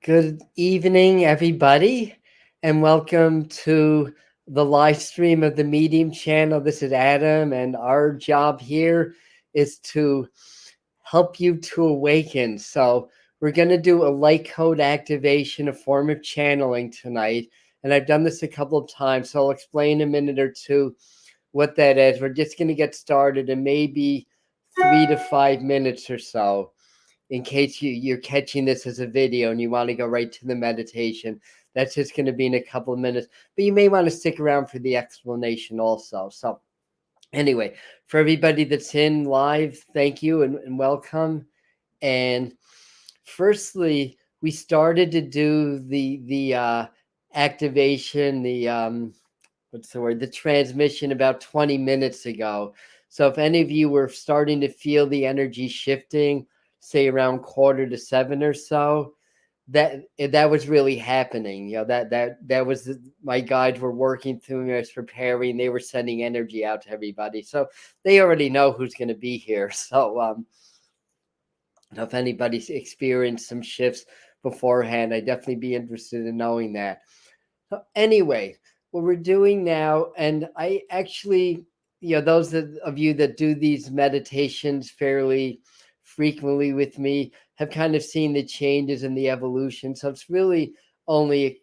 Good evening, everybody, and welcome to the live stream of the Medium channel. This is Adam, and our job here is to help you to awaken. So, we're going to do a light code activation, a form of channeling tonight. And I've done this a couple of times, so I'll explain in a minute or two what that is. We're just going to get started in maybe 3 to 5 minutes or so in case you're catching this as a video and you want to go right to the meditation. That's just going to be in a couple of minutes, but you may want to stick around for the explanation also. So anyway, for everybody that's in live, thank you and welcome. And firstly, we started to do the activation, the transmission about 20 minutes ago. So if any of you were starting to feel the energy shifting, say around 6:45 or so, that was really happening. That was my guides were working through me. I was preparing. They were sending energy out to everybody, so they already know who's going to be here. So if anybody's experienced some shifts beforehand, I'd definitely be interested in knowing that. So anyway, what we're doing now, and I actually, those of you that do these meditations fairly frequently with me have kind of seen the changes in the evolution. So it's really only,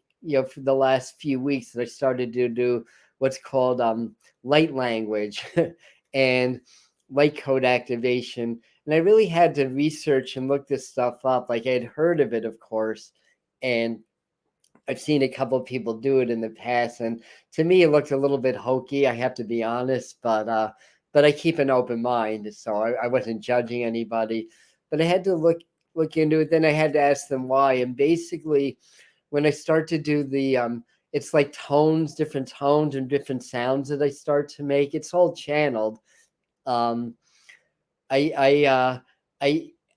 for the last few weeks that I started to do what's called light language and light code activation. And I really had to research and look this stuff up. Like I had heard of it, of course, and I've seen a couple of people do it in the past, and to me, it looks a little bit hokey. I have to be honest, but I keep an open mind, so I wasn't judging anybody. But I had to look into it. Then I had to ask them why. And basically, when I start to do it's like tones, different tones and different sounds that I start to make. It's all channeled. Um, I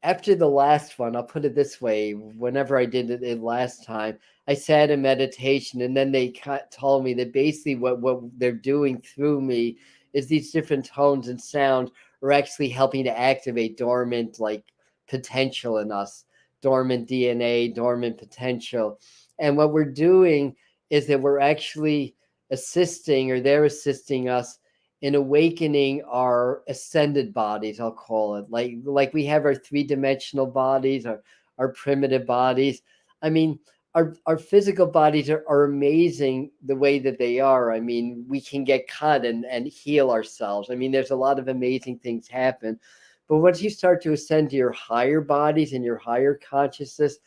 after the last one, I'll put it this way, whenever I did it last time, I sat in meditation, and then they told me that basically what they're doing through me is these different tones and sounds are actually helping to activate dormant like potential in us, dormant DNA, dormant potential. And what we're doing is that we're actually assisting, or they're assisting us in awakening our ascended bodies, I'll call it. Like we have our three-dimensional bodies, our primitive bodies. I mean, our physical bodies are amazing the way that they are. I mean, we can get cut and heal ourselves. I mean, there's a lot of amazing things happen. But once you start to ascend to your higher bodies and your higher consciousness,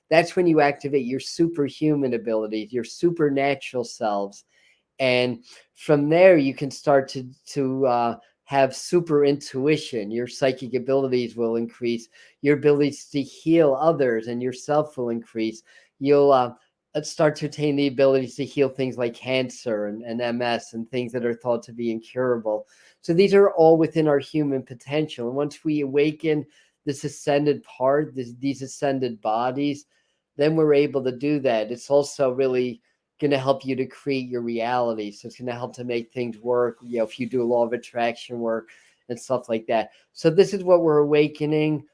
that's when you activate your superhuman abilities, your supernatural selves. And from there, you can start to have super intuition. Your psychic abilities will increase. Your abilities to heal others and yourself will increase. You'll start to attain the abilities to heal things like cancer and MS and things that are thought to be incurable. So these are all within our human potential. And once we awaken this ascended part, these ascended bodies, then we're able to do that. It's also really going to help you to create your reality. So it's going to help to make things work, if you do law of attraction work and stuff like that. So this is what we're awakening.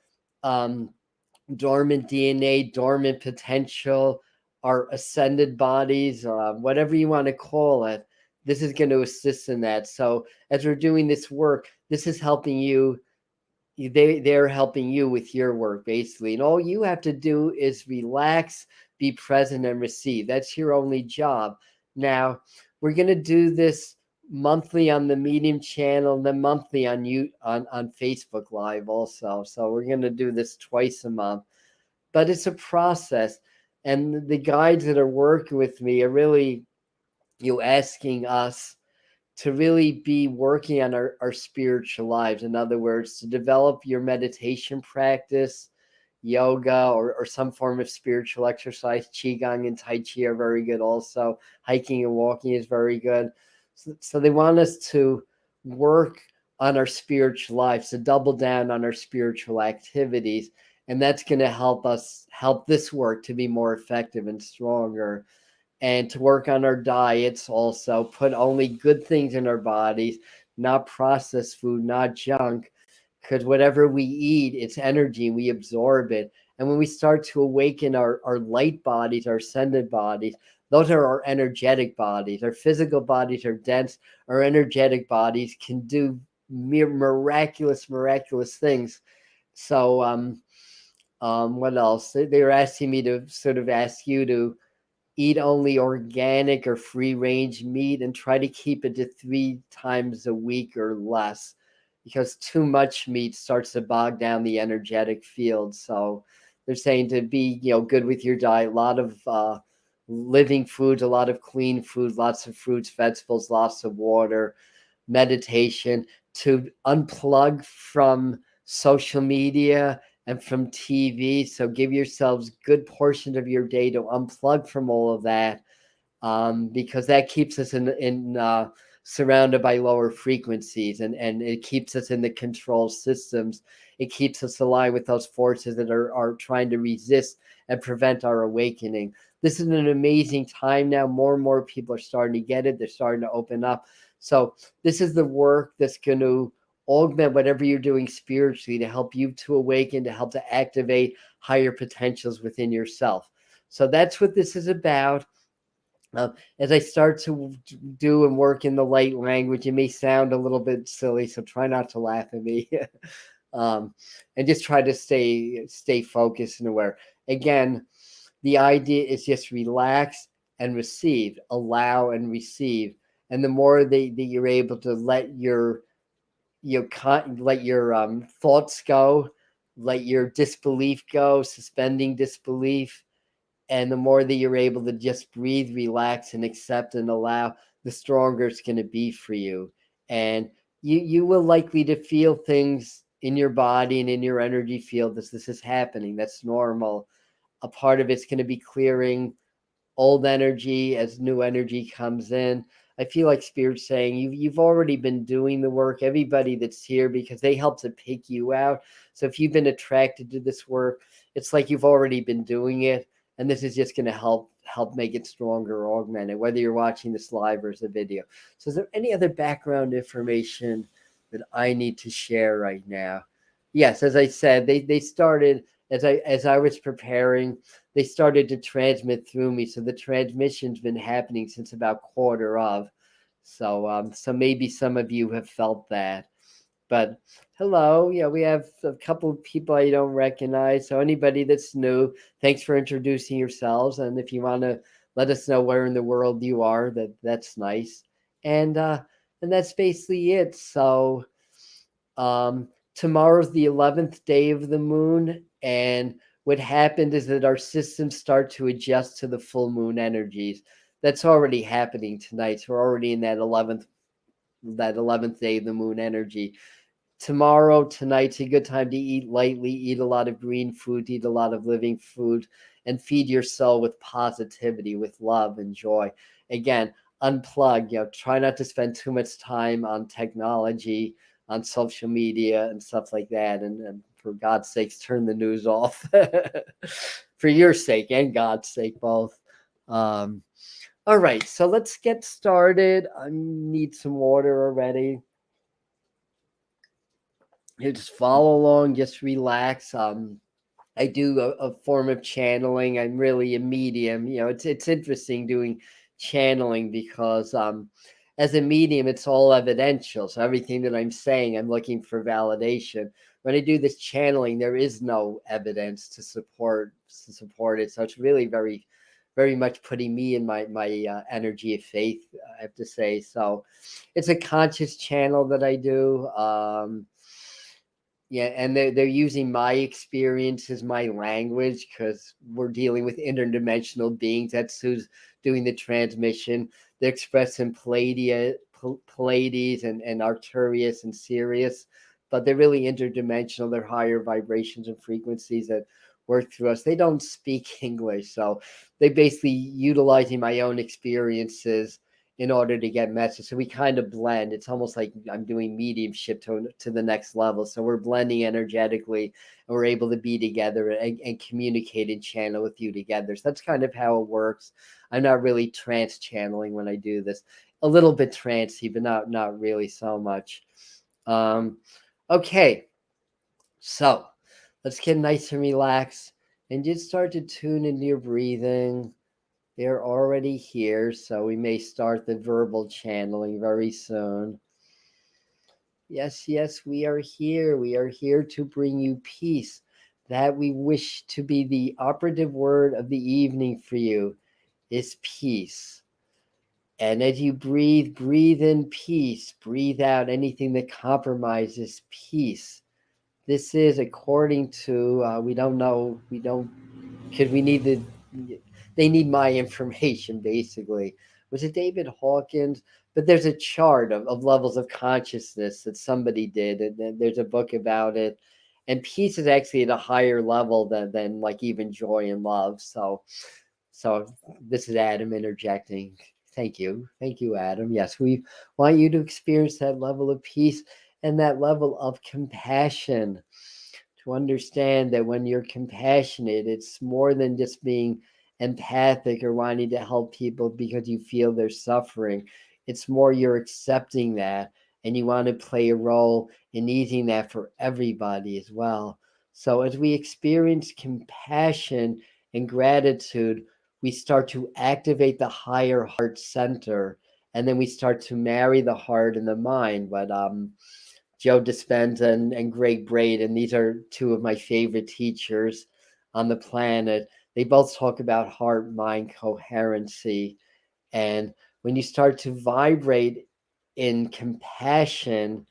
Dormant DNA, dormant potential, our ascended bodies, whatever you want to call it. This is going to assist in that. So as we're doing this work, this is helping you. They're helping you with your work, basically. And all you have to do is relax, be present, and receive. That's your only job. Now, we're going to do this monthly on the Medium channel, and then monthly on Facebook Live also. So we're going to do this twice a month. But it's a process. And the guides that are working with me are really asking us to really be working on our spiritual lives. In other words, to develop your meditation practice, yoga, or some form of spiritual exercise. Qigong and Tai Chi are very good also. Hiking and walking is very good. So they want us to work on our spiritual lives, to double down on our spiritual activities. And that's going to help this work to be more effective and stronger. And to work on our diets also, put only good things in our bodies, not processed food, not junk, because whatever we eat, it's energy, we absorb it. And when we start to awaken our light bodies, our ascended bodies, those are our energetic bodies. Our physical bodies are dense. Our energetic bodies can do miraculous things. So, what else? They were asking me to sort of ask you to eat only organic or free range meat and try to keep it to 3 times a week or less, because too much meat starts to bog down the energetic field. So they're saying to be, good with your diet, a lot of living foods, a lot of clean food, lots of fruits, vegetables, lots of water, meditation, to unplug from social media and from TV. So give yourselves good portions of your day to unplug from all of that, because that keeps us in surrounded by lower frequencies, and it keeps us in the control systems. It keeps us aligned with those forces that are trying to resist and prevent our awakening. This is an amazing time now. More and more people are starting to get it. They're starting to open up. So this is the work that's going to augment whatever you're doing spiritually to help you to awaken, to help to activate higher potentials within yourself. So that's what this is about. As I start to do and work in the light language, it may sound a little bit silly, so try not to laugh at me. And just try to stay focused and aware. Again, the idea is just relax and receive, allow and receive. And the more that you're able to let your thoughts go, let your disbelief go, suspending disbelief, and the more that you're able to just breathe, relax, and accept and allow, the stronger it's going to be for you. And you will likely to feel things in your body and in your energy field as this is happening. That's normal. A part of it's going to be clearing old energy as new energy comes in. I feel like Spirit's saying you've already been doing the work. Everybody that's here, because they help to pick you out. So if you've been attracted to this work, it's like you've already been doing it, and this is just going to help make it stronger or augment it, whether you're watching this live or as a video. So is there any other background information that I need to share right now? Yes, as I said, they started as I was preparing, they started to transmit through me. So the transmission's been happening since about quarter of. So maybe some of you have felt that. But hello, yeah, we have a couple of people I don't recognize. So anybody that's new, thanks for introducing yourselves. And if you want to let us know where in the world you are, that's nice. And that's basically it. So tomorrow's the 11th day of the moon, and what happened is that our systems start to adjust to the full moon energies. That's already happening tonight. So we're already in that 11th day of the moon energy. Tomorrow, tonight's a good time to eat lightly, eat a lot of green food, eat a lot of living food, and feed your soul with positivity, with love and joy. Again, unplug, try not to spend too much time on technology, on social media and stuff like that. And for God's sakes, turn the news off for your sake and God's sake, both. All right, so let's get started. I need some water already. You just follow along, just relax. I do a form of channeling. I'm really a medium. It's interesting doing channeling because as a medium, it's all evidential. So everything that I'm saying, I'm looking for validation. When I do this channeling, there is no evidence to support it. So it's really very, very much putting me in my energy of faith, I have to say. So it's a conscious channel that I do. Yeah, and they're using my experience as my language because we're dealing with interdimensional beings. That's who's doing the transmission. They're expressing Pleiades and Arcturus and Sirius, but they're really interdimensional. They're higher vibrations and frequencies that work through us. They don't speak English, so they basically utilizing my own experiences in order to get messages. So we kind of blend. It's almost like I'm doing mediumship to the next level. So we're blending energetically and we're able to be together and communicate and channel with you together. So that's kind of how it works. I'm not really trance channeling when I do this. A little bit trancey, but not really so much. Okay. So let's get nice and relaxed. And just start to tune into your breathing. They're already here, so we may start the verbal channeling very soon. Yes, yes, we are here. We are here to bring you peace. That we wish to be the operative word of the evening for you is peace. And as you breathe, breathe in peace. Breathe out anything that compromises peace. This is according to, we don't know, we don't, because we need the, they need my information basically. Was it David Hawkins? But there's a chart of levels of consciousness that somebody did, and there's a book about it. And peace is actually at a higher level than like even joy and love. So this is Adam interjecting. Thank you, Adam. Yes, we want you to experience that level of peace and that level of compassion, to understand that when you're compassionate, it's more than just being empathic or wanting to help people because you feel they're suffering. It's more you're accepting that and you want to play a role in easing that for everybody as well. So as we experience compassion and gratitude, we start to activate the higher heart center, and then we start to marry the heart and the mind. But Joe Dispenza and Greg Braden. These are two of my favorite teachers on the planet. They both talk about heart mind coherency. And when you start to vibrate in compassion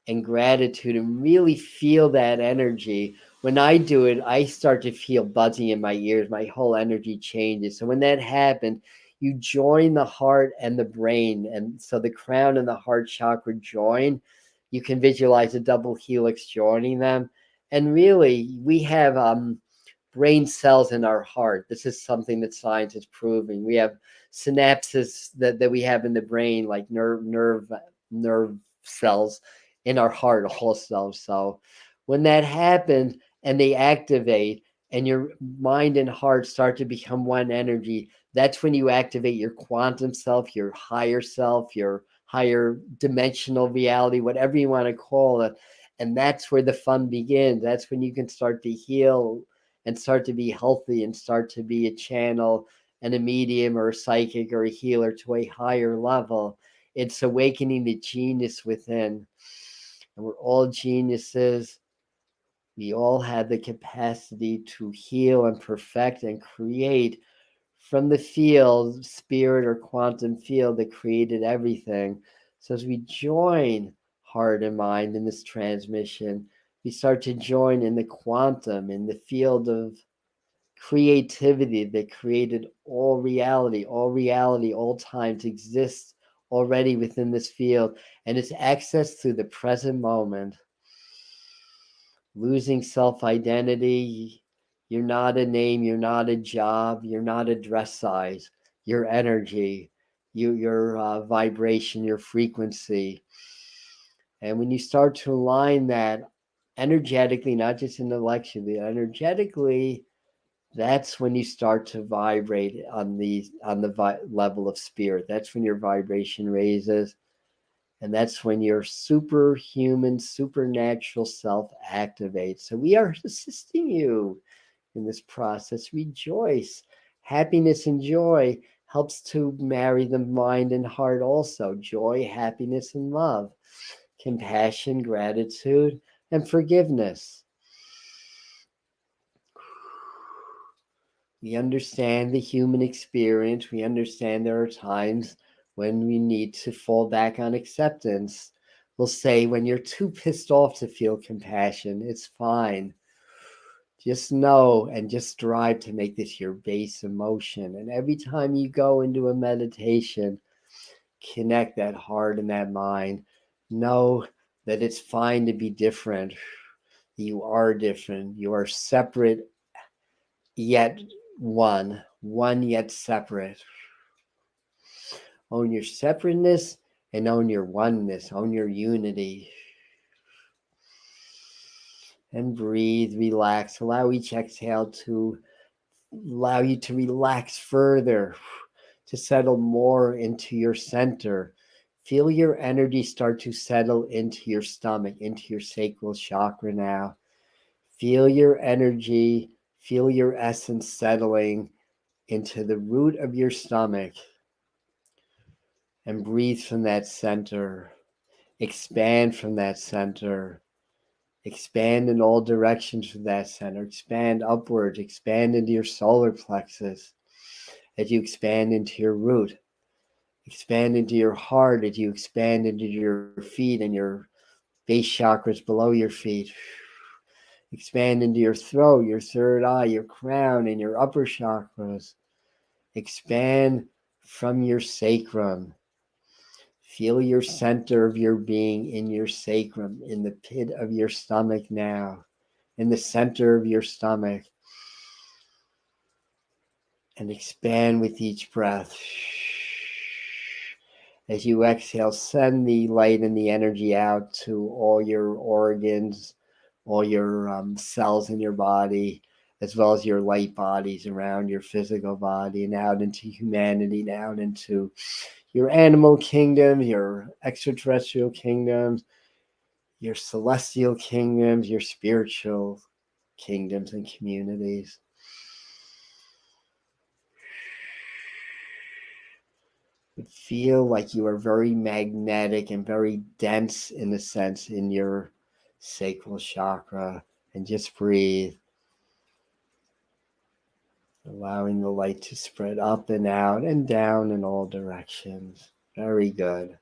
and gratitude and really feel that energy, when I do it, I start to feel buzzing in my ears. My whole energy changes. So when that happens, you join the heart and the brain. And so the crown and the heart chakra join. You can visualize a double helix joining them. And really, we have brain cells in our heart. This is something that science is proving. We have synapses that we have in the brain, like nerve cells in our heart also. So when that happens and they activate and your mind and heart start to become one energy, that's when you activate your quantum self, your higher dimensional reality, whatever you want to call it. And that's where the fun begins. That's when you can start to heal and start to be healthy and start to be a channel and a medium or a psychic or a healer to a higher level. It's awakening the genius within. And we're all geniuses. We all have the capacity to heal and perfect and create from the field, spirit or quantum field that created everything. So as we join heart and mind in this transmission, we start to join in the quantum, in the field of creativity that created all reality, all times exists already within this field, and it's accessed through the present moment. Losing self-identity, you're not a name, you're not a job, you're not a dress size, your energy, your vibration, your frequency. And when you start to align that energetically, not just intellectually, energetically, that's when you start to vibrate on the level of spirit. That's when your vibration raises, and that's when your superhuman, supernatural self activates. So we are assisting you in this process. Rejoice. Happiness and joy helps to marry the mind and heart also. Joy, happiness, and love. Compassion, gratitude, and forgiveness. We understand the human experience. We understand there are times when we need to fall back on acceptance. We'll say when you're too pissed off to feel compassion, it's fine. Just know and just strive to make this your base emotion. And every time you go into a meditation, connect that heart and that mind. Know that it's fine to be different. You are different. You are separate yet one yet separate. Own your separateness and own your oneness, own your unity. And breathe, relax. Allow each exhale to allow you to relax further, to settle more into your center. Feel your energy start to settle into your stomach, into your sacral chakra now. Feel your energy Feel your essence settling into the root of your stomach and breathe from that center. Expand from that center. Expand in all directions from that center. Expand upwards. Expand into your solar plexus as you expand into your root. Expand into your heart as you expand into your feet and your base chakras below your feet. Expand into your throat, your third eye, your crown, and your upper chakras. Expand from your sacrum. Feel your center of your being in your sacrum, in the pit of your stomach now, in the center of your stomach. And expand with each breath. As you exhale, send the light and the energy out to all your organs, all your cells in your body, as well as your light bodies around your physical body, and out into humanity, and out into your animal kingdom, your extraterrestrial kingdoms, your celestial kingdoms, your spiritual kingdoms and communities. Feel like you are very magnetic and very dense in a sense in your sacral chakra, and just breathe, allowing the light to spread up and out and down in all directions. Very good.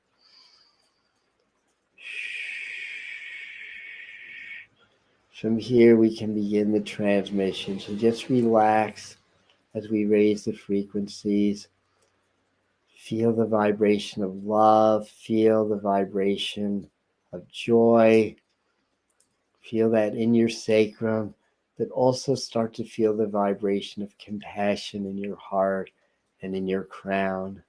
From here we can begin the transmission, so just relax as we raise the frequencies. Feel the vibration of love, feel the vibration of joy. Feel that in your sacrum, but also start to feel the vibration of compassion in your heart and in your crown.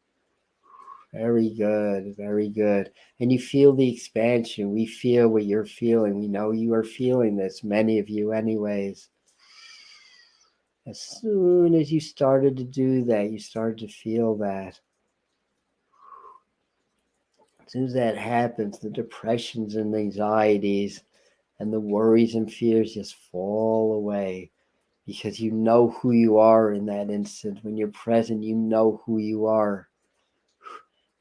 Very good, very good. And you feel the expansion. We feel what you're feeling. We know you are feeling this, many of you anyways. As soon as you started to do that, you started to feel that. As soon as that happens, the depressions and anxieties and the worries and fears just fall away, because you know who you are in that instant. When you're present, you know who you are.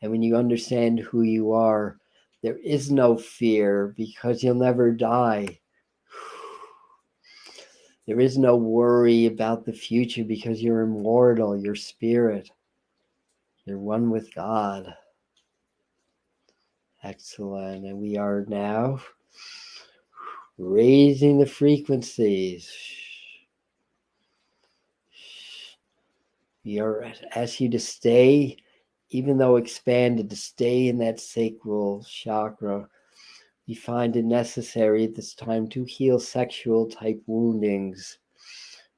And when you understand who you are, there is no fear, because you'll never die. There is no worry about the future, because you're immortal, you're spirit. You're one with God. Excellent. And we are now raising the frequencies. We are ask you to stay, even though expanded, to stay in that sacral chakra. We find it necessary at this time to heal sexual type woundings,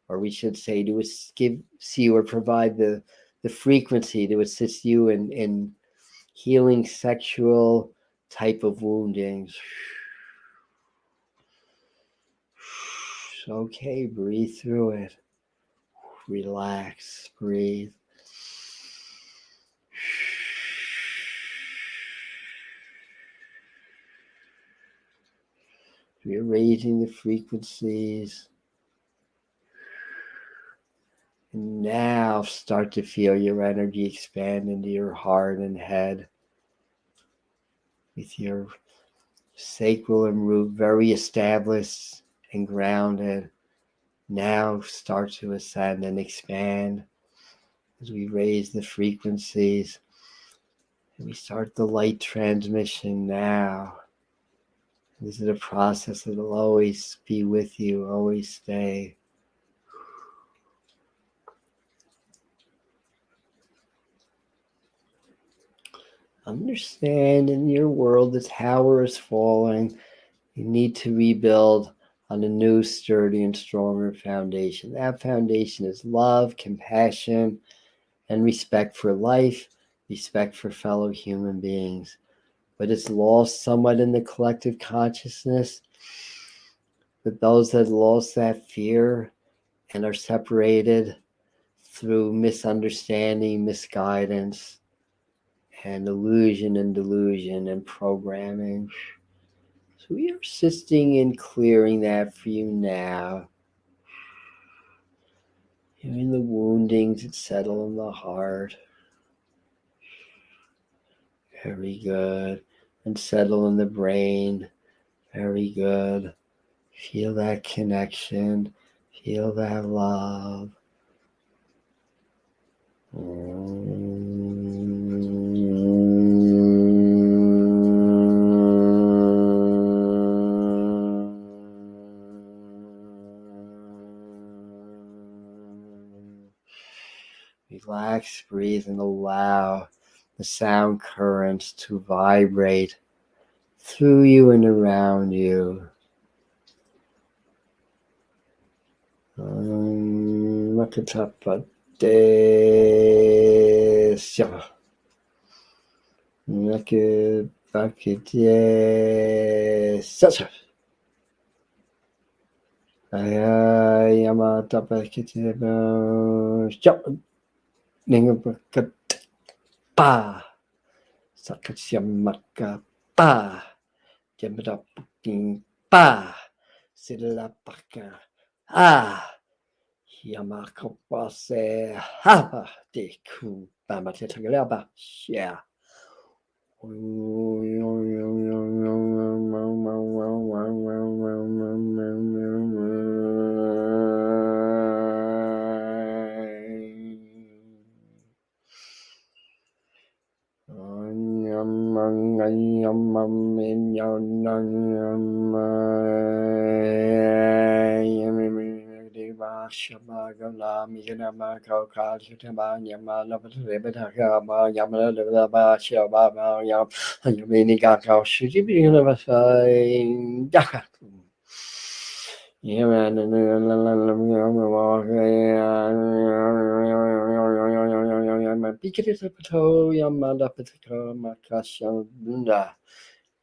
or we should say to give you or provide the frequency to assist you in healing sexual type of woundings. Okay, breathe through it. Relax, breathe. We're raising the frequencies. And now start to feel your energy expand into your heart and head, with your sacral and root very established and grounded. Now start to ascend and expand as we raise the frequencies. And we start the light transmission now. This is a process that will always be with you, always stay. Understand, in your world, the tower is falling. You need to rebuild on a new, sturdy, and stronger foundation. That foundation is love, compassion, and respect for life, respect for fellow human beings. But it's lost somewhat in the collective consciousness. But those that lost that fear and are separated through misunderstanding, misguidance, and illusion and delusion and programming. So we are assisting in clearing that for you now. Feeling the woundings that settle in the heart. Very good. And settle in the brain. Very good. Feel that connection. Feel that love. Relax, breathe, and allow the sound currents to vibrate through you and around you. Yamakopase haba de ku bamatetagaba yeah.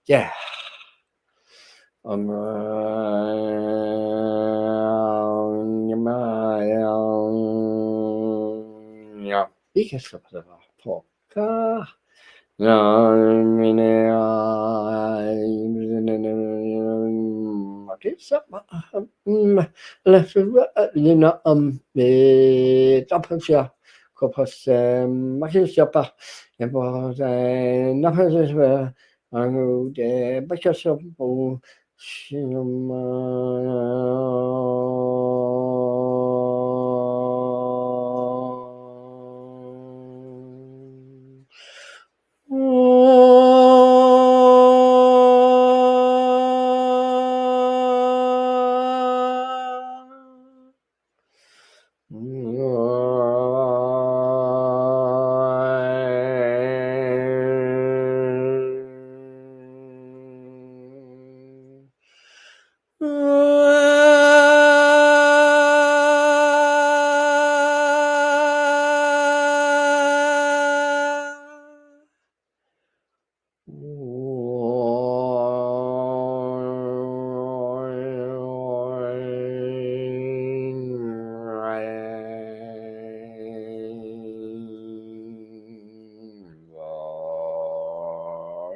Yeah.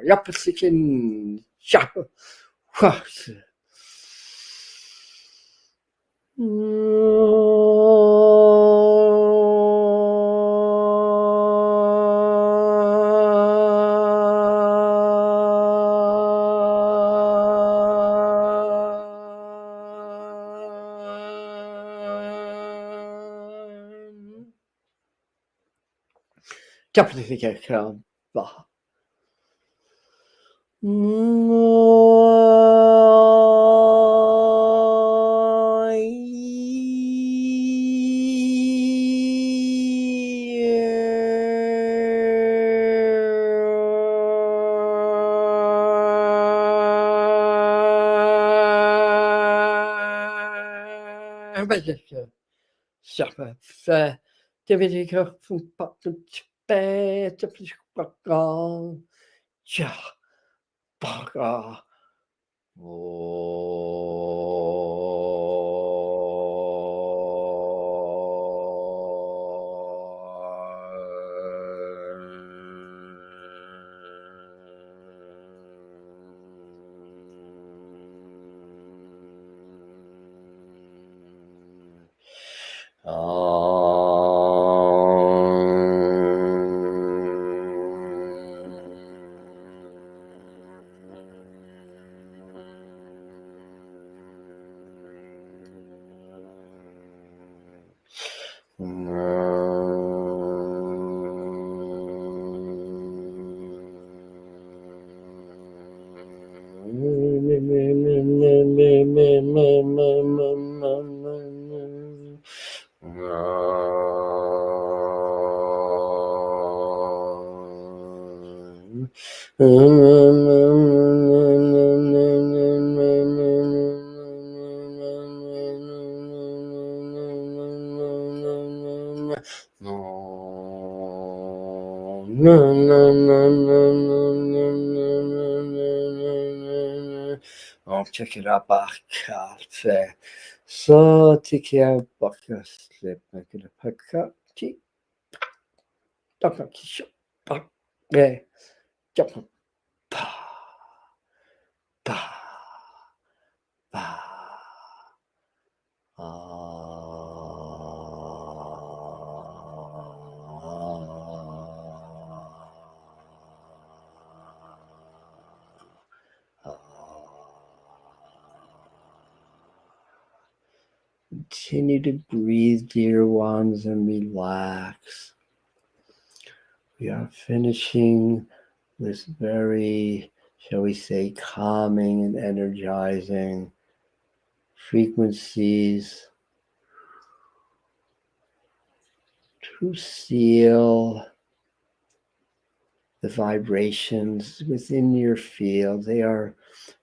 Yapasikin shop. Japasikin Check it out, Cafe. So, take care, Buckus, slip, make it a pack, cheek, duck, yeah, jump, pa, pa, pa. Continue to breathe, dear ones, and relax. We are finishing this very, shall we say, calming and energizing frequencies to seal the vibrations within your field. They are,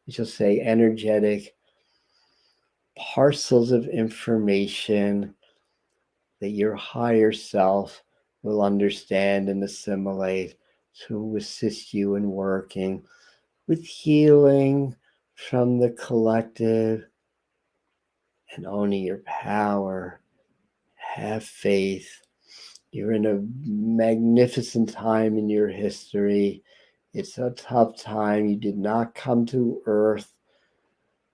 we shall say, energetic parcels of information that your higher self will understand and assimilate to assist you in working with healing from the collective and owning your power. Have faith. You're in a magnificent time in your history. It's a tough time. You did not come to Earth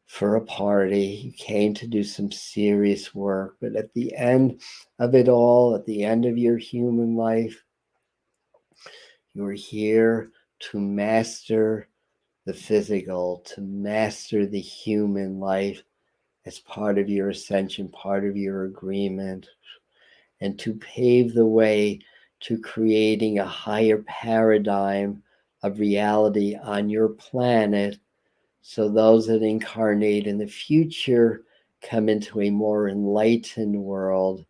for a party. You came to do some serious work. But at the end of it all, at the end of your human life, you're here to master the physical, to master the human life as part of your ascension, part of your agreement, and to pave the way to creating a higher paradigm of reality on your planet, so those that incarnate in the future come into a more enlightened world,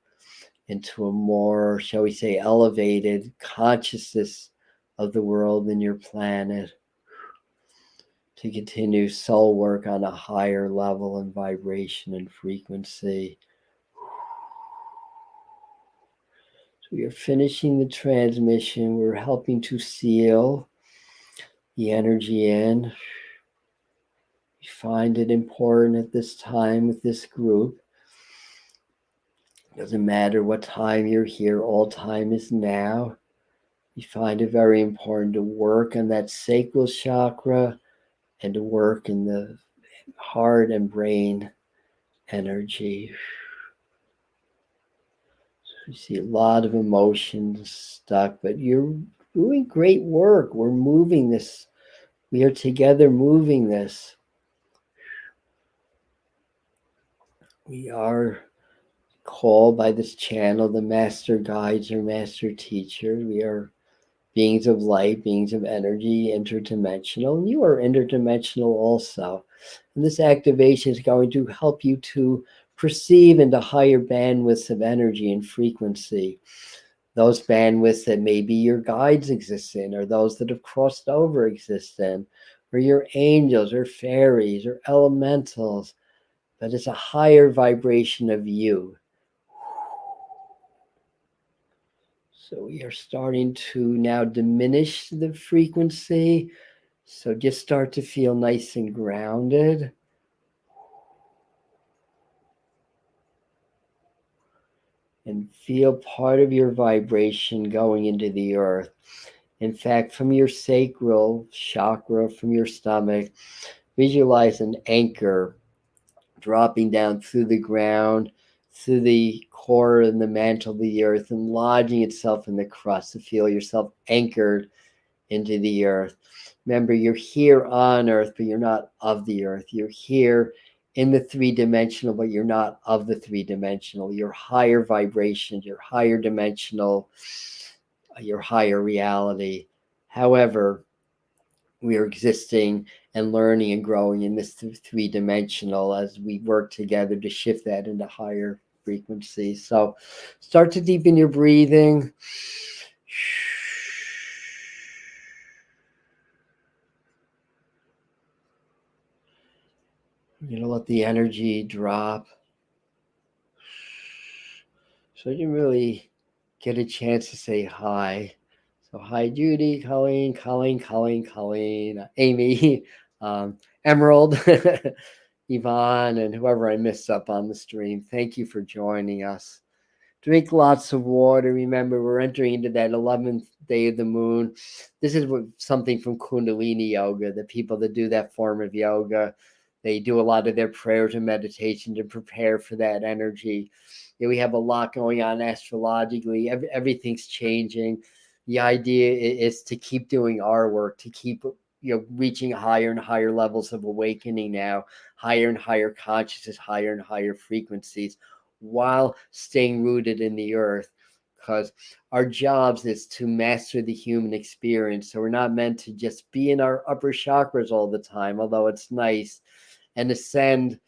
into a more, shall we say, elevated consciousness of the world and your planet, to continue soul work on a higher level and vibration and frequency. So we are finishing the transmission. We're helping to seal the energy in. We find it important at this time with this group. It doesn't matter what time you're here, all time is now. We find it very important to work on that sacral chakra and to work in the heart and brain energy. So you see a lot of emotions stuck, but you're doing great work. We're moving this. We are together moving this. We are called by this channel the master guides or master teachers. We are beings of light, beings of energy, interdimensional, and you are interdimensional also. And this activation is going to help you to perceive into higher bandwidths of energy and frequency. Those bandwidths that maybe your guides exist in, or those that have crossed over exist in, or your angels or fairies or elementals, but it's a higher vibration of you. So we are starting to now diminish the frequency. So just start to feel nice and grounded. And feel part of your vibration going into the earth. In fact, from your sacral chakra, from your stomach, visualize an anchor dropping down through the ground, through the core and the mantle of the earth, and lodging itself in the crust to feel yourself anchored into the earth. Remember, you're here on earth, but you're not of the earth. You're here in the three-dimensional, but you're not of the three-dimensional. You're higher vibration, you're higher dimensional, your higher reality. However, we are existing and learning and growing in this three-dimensional as we work together to shift that into higher frequencies. So start to deepen your breathing. You're going to let the energy drop. So you really get a chance to say hi. So hi, Judy, Colleen, Amy, Emerald, Yvonne, and whoever I missed up on the stream. Thank you for joining us. Drink lots of water. Remember, we're entering into that 11th day of the moon. This is something from Kundalini yoga. The people that do that form of yoga, they do a lot of their prayers and meditation to prepare for that energy. We have a lot going on astrologically. Everything's changing. The idea is to keep doing our work, to keep reaching higher and higher levels of awakening now, higher and higher consciousness, higher and higher frequencies, while staying rooted in the earth, because our jobs is to master the human experience. So we're not meant to just be in our upper chakras all the time, although it's nice, and ascend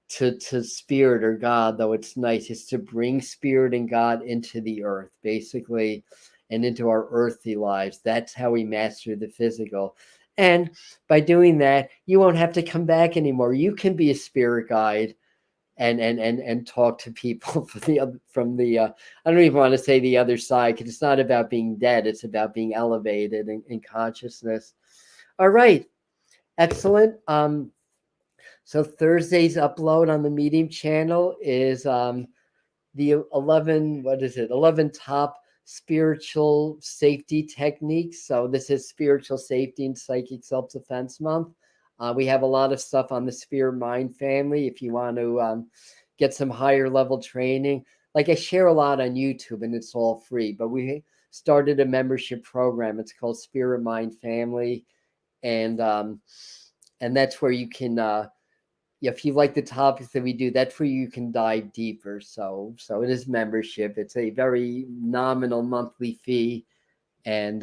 to spirit or God, though it's nice. It's to bring spirit and God into the earth, basically, and into our earthly lives. That's how we master the physical. And by doing that, you won't have to come back anymore. You can be a spirit guide and talk to people from the I don't even want to say the other side, because it's not about being dead. It's about being elevated in consciousness. All right, excellent. So Thursday's upload on the Medium channel is the 11 top spiritual safety techniques. So this is spiritual safety and psychic self-defense month. We have a lot of stuff on the Spirit Mind family if you want to get some higher level training. Like I share a lot on YouTube and it's all free, but we started a membership program. It's called Spirit Mind Family. And that's where you can, if you like the topics that we do, that's where you can dive deeper. So it is membership. It's a very nominal monthly fee. And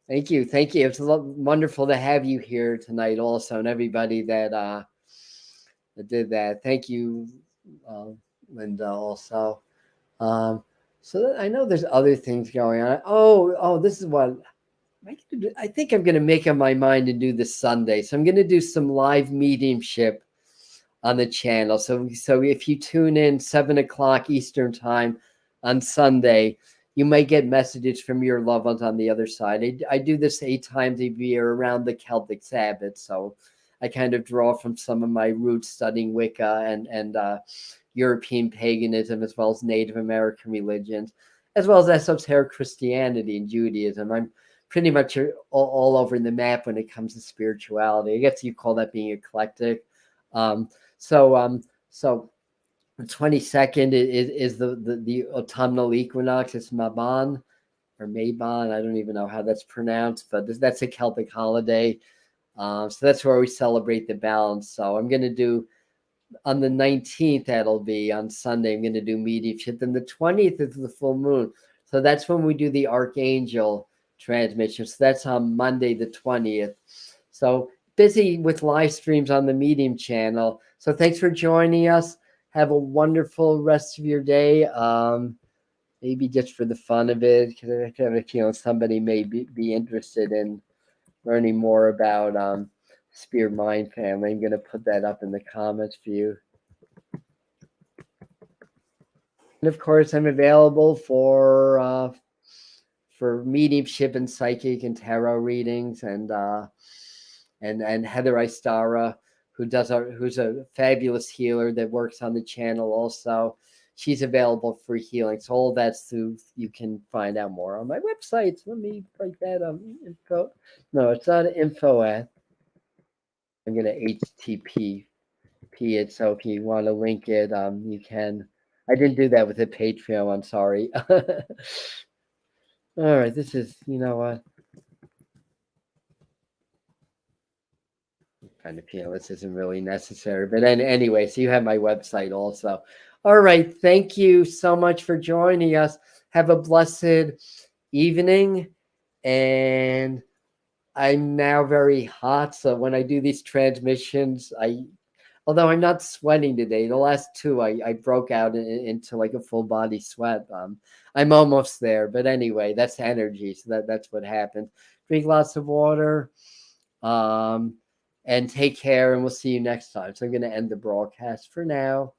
thank you. It's wonderful to have you here tonight also, and everybody that did that. Thank you, Linda, also. So I know there's other things going on. Oh, this is what I think I'm going to make up my mind to do this Sunday. So I'm going to do some live mediumship on the channel. So if you tune in 7:00 Eastern time on Sunday, you might get messages from your loved ones on the other side. I do this 8 times a year around the Celtic Sabbath. So I kind of draw from some of my roots studying Wicca and European paganism, as well as Native American religions, as well as esoteric Christianity and Judaism. I'm pretty much all over the map when it comes to spirituality. I guess you call that being eclectic. So the 22nd is the autumnal equinox. It's Maban or Mabon. I don't even know how that's pronounced, but that's a Celtic holiday. So that's where we celebrate the balance. So I'm going to do on the 19th, that'll be on Sunday, I'm going to do mediumship. Then the 20th is the full moon. So that's when we do the Archangel transmission. So that's on Monday, the 20th. So busy with live streams on the Medium channel. So thanks for joining us. Have a wonderful rest of your day. Maybe just for the fun of it, because I have a feeling somebody may be interested in learning more about Spirit Mind family. I'm going to put that up in the comments for you. And of course, I'm available for mediumship and psychic and tarot readings, and Heather Istara, who's a fabulous healer that works on the channel also. She's available for healing. So all that's through, you can find out more on my website. Let me write that info. No, it's not info at. I'm going to HTTP it. So if you want to link it, you can. I didn't do that with the Patreon. I'm sorry. All right, this is, you know what? kind of feel this isn't really necessary. But then anyway, so you have my website also. All right. Thank you so much for joining us. Have a blessed evening. And I'm now very hot. So when I do these transmissions, although I'm not sweating today, the last two I broke out into like a full body sweat. I'm almost there. But anyway, that's energy. So that's what happens. Drink lots of water. And take care, and we'll see you next time. So I'm going to end the broadcast for now.